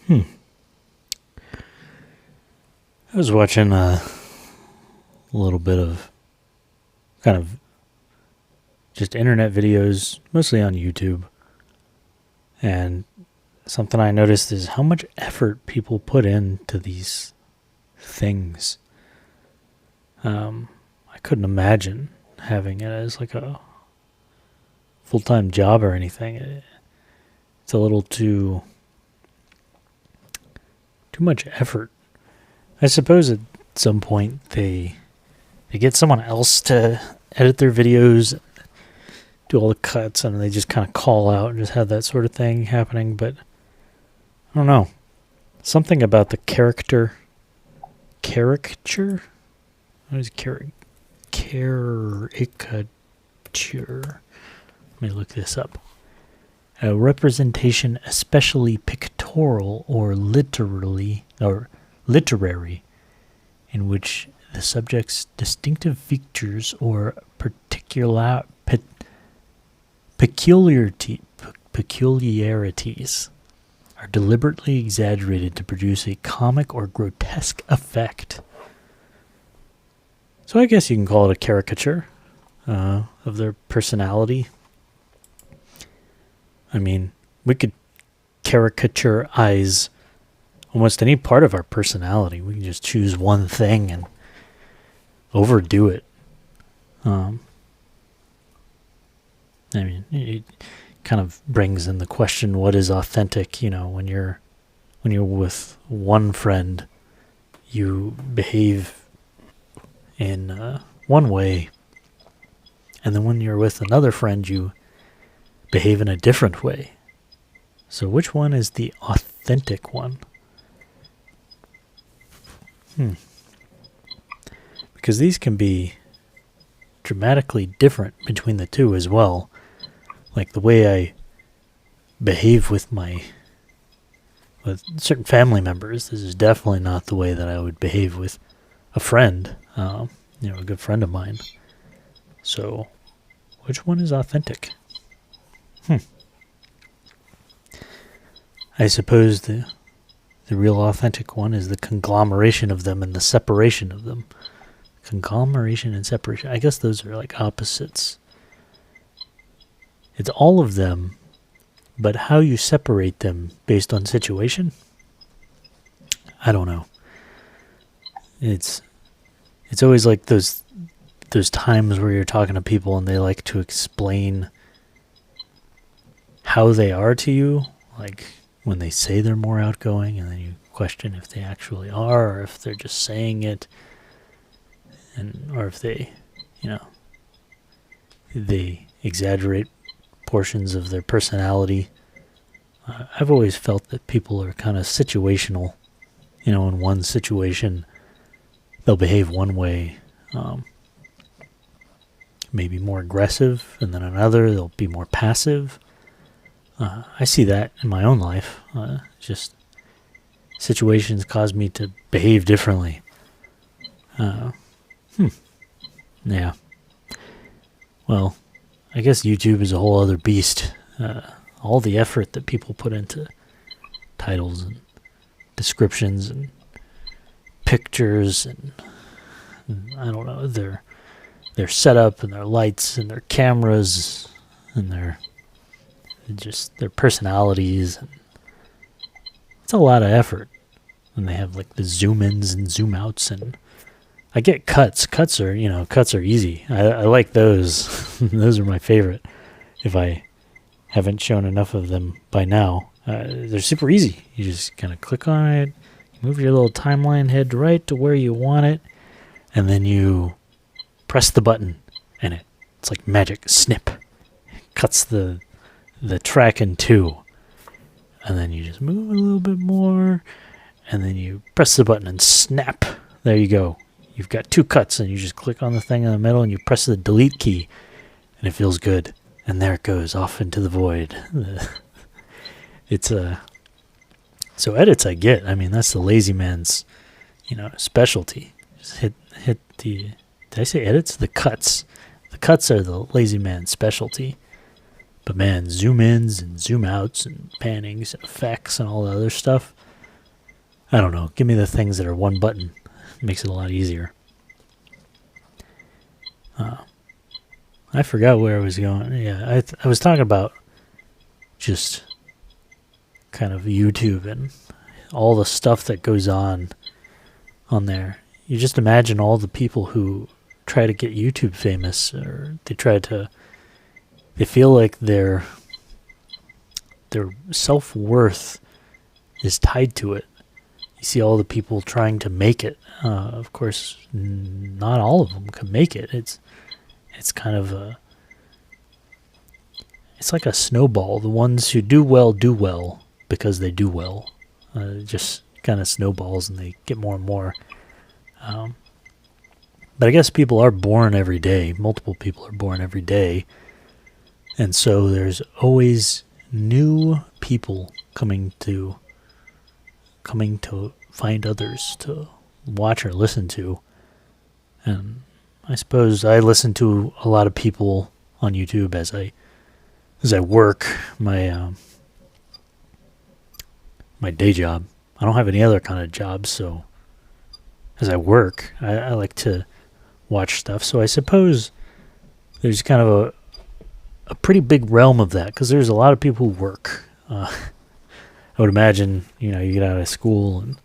Hmm. I was watching a little bit of kind of just internet videos, mostly on YouTube. And something I noticed is how much effort people put into these things. I couldn't imagine having it as like a full time job or anything. It's a little too much effort. I suppose at some point they get someone else to edit their videos, do all the cuts, and they just kind of call out and just have that sort of thing happening. But I don't know. Something about the caricature? What is caricature? Let me look this up. A representation especially pictorial or literary in which the subject's distinctive features or peculiarities are deliberately exaggerated to produce a comic or grotesque effect. So I guess you can call it a caricature of their personality. I mean, we could caricaturize almost any part of our personality. We can just choose one thing and overdo it. I mean, it kind of brings in the question: what is authentic? You know, when you're with one friend, you behave in one way, and then when you're with another friend, you behave in a different way. So, which one is the authentic one? Because these can be dramatically different between the two as well. Like the way I behave with certain family members, this is definitely not the way that I would behave with a friend, a good friend of mine. So, which one is authentic? I suppose the real authentic one is the conglomeration of them and the separation of them. Conglomeration and separation. I guess those are like opposites. It's all of them, but how you separate them based on situation? I don't know. It's always like those times where you're talking to people and they like to explain how they are to you, like when they say they're more outgoing, and then you question if they actually are, or if they're just saying it, or if they exaggerate portions of their personality. I've always felt that people are kind of situational. In one situation, they'll behave one way, maybe more aggressive, and then another, they'll be more passive. I see that in my own life. Just situations cause me to behave differently. Yeah. Well, I guess YouTube is a whole other beast. All the effort that people put into titles and descriptions and pictures and I don't know, their setup and their lights and their cameras and their personalities. And it's a lot of effort. And they have like the zoom ins and zoom outs, and I get cuts. Cuts are easy. I like those. Those are my favorite. If I haven't shown enough of them by now, they're super easy. You just kind of click on it, move your little timeline head right to where you want it, and then you press the button, and it's like magic. Snip. It cuts the track in two, and then you just move a little bit more, and then you press the button and snap. There you go. You've got two cuts, and you just click on the thing in the middle, and you press the delete key, and it feels good. And there it goes, off into the void. It's so edits I get. I mean, that's the lazy man's, specialty. Just hit the. Did I say edits? The cuts. The cuts are the lazy man's specialty. But man, zoom ins and zoom outs and pannings and effects and all the other stuff. I don't know. Give me the things that are one button. Makes it a lot easier. I forgot where I was going. Yeah, I was talking about just kind of YouTube and all the stuff that goes on there. You just imagine all the people who try to get YouTube famous, or they feel like their self-worth is tied to it. You see all the people trying to make it. Of course, not all of them can make it. It's kind of it's like a snowball. The ones who do well because they do well. It just kind of snowballs and they get more and more. But I guess people are born every day. Multiple people are born every day. And so there's always new people coming to find others to watch or listen to. And I suppose I listen to a lot of people on YouTube as I work my my day job. I don't have any other kind of job, so as I work, I like to watch stuff. So I suppose there's kind of a pretty big realm of that, because there's a lot of people who work. I would imagine, you get out of school and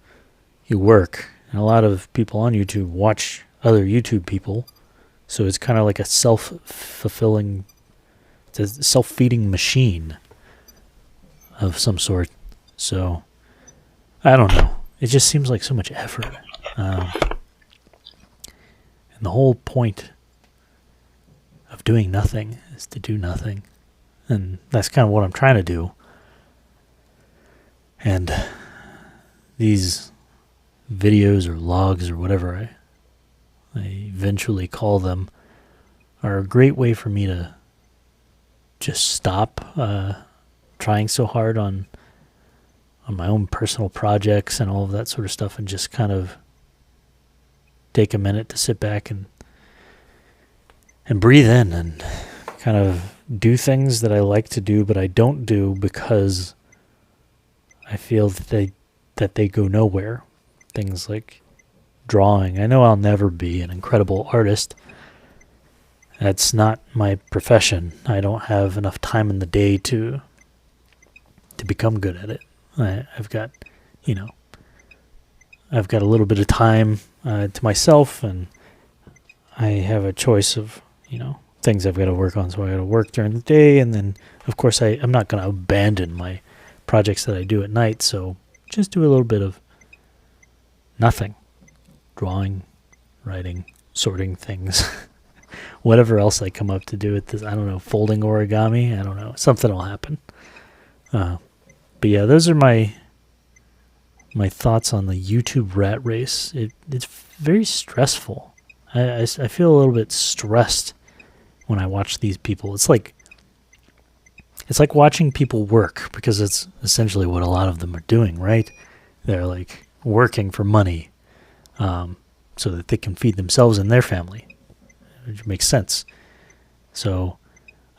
you work, and a lot of people on YouTube watch other YouTube people. So it's kind of like a self-feeding machine of some sort. So I don't know. It just seems like so much effort. And the whole point of doing nothing is to do nothing. And that's kind of what I'm trying to do. And these videos or logs or whatever I eventually call them are a great way for me to just stop trying so hard on my own personal projects and all of that sort of stuff, and just kind of take a minute to sit back and breathe in and kind of do things that I like to do, but I don't do because I feel that they go nowhere. Things like drawing. I know I'll never be an incredible artist. That's not my profession. I don't have enough time in the day to become good at it. I've got a little bit of time to myself, and I have a choice of, things I've got to work on. So I got to work during the day, and then, of course, I'm not going to abandon my projects that I do at night. So just do a little bit of nothing. Drawing, writing, sorting things, whatever else I come up to do with this. I don't know, folding origami. I don't know. Something will happen. But yeah, those are my thoughts on the YouTube rat race. It's very stressful. I feel a little bit stressed when I watch these people. It's like watching people work, because it's essentially what a lot of them are doing, right? They're like working for money, so that they can feed themselves and their family, which makes sense. So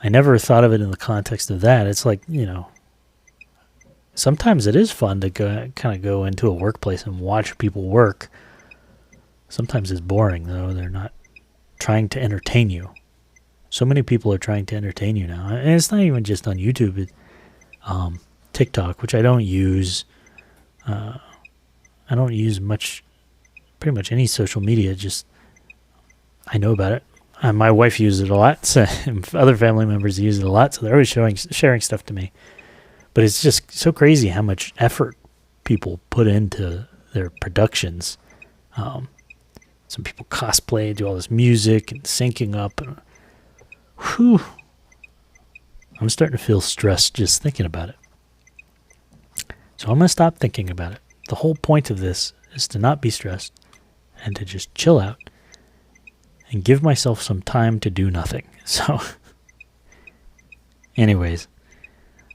I never thought of it in the context of that. It's like, sometimes it is fun to go into a workplace and watch people work. Sometimes it's boring, though. They're not trying to entertain you. So many people are trying to entertain you now. And it's not even just on YouTube. TikTok, which I don't use. I don't use pretty much any social media. Just, I know about it. My wife uses it a lot. So other family members use it a lot. So they're always sharing stuff to me. But it's just so crazy how much effort people put into their productions. Some people cosplay, do all this music and syncing up. And, whew, I'm starting to feel stressed just thinking about it. So I'm going to stop thinking about it. The whole point of this is to not be stressed and to just chill out and give myself some time to do nothing. So, anyways,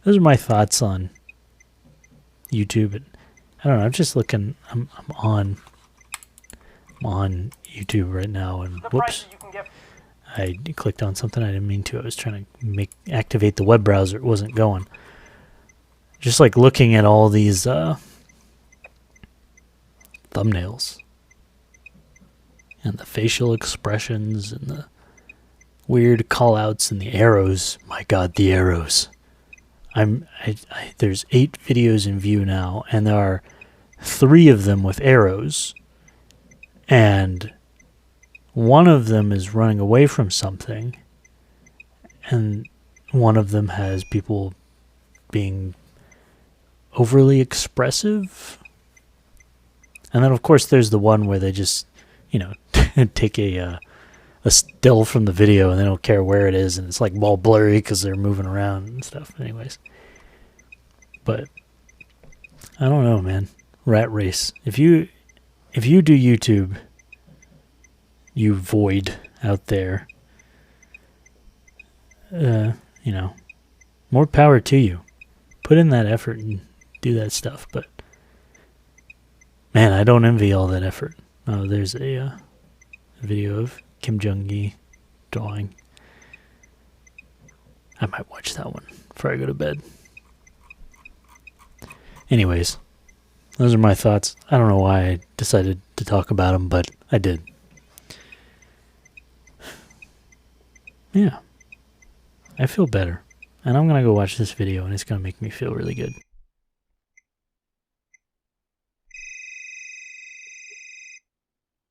those are my thoughts on YouTube. And I don't know. I'm just looking. I'm on YouTube right now, and whoops, I clicked on something I didn't mean to. I was trying to activate the web browser. It wasn't going. Just like looking at all these thumbnails. And the facial expressions and the weird call-outs and the arrows. My God, the arrows. There's 8 videos in view now, and there are 3 of them with arrows. And one of them is running away from something, and one of them has people being overly expressive. And then, of course, there's the one where they just, take a still from the video and they don't care where it is, and it's like all blurry because they're moving around and stuff. Anyways, but I don't know, man. Rat race. If you do YouTube, you void out there, more power to you. Put in that effort and do that stuff. But man, I don't envy all that effort. There's a video of Kim Jong-gi drawing. I might watch that one before I go to bed. Anyways, those are my thoughts. I don't know why I decided to talk about them, but I did. Yeah, I feel better. And I'm going to go watch this video, and it's going to make me feel really good.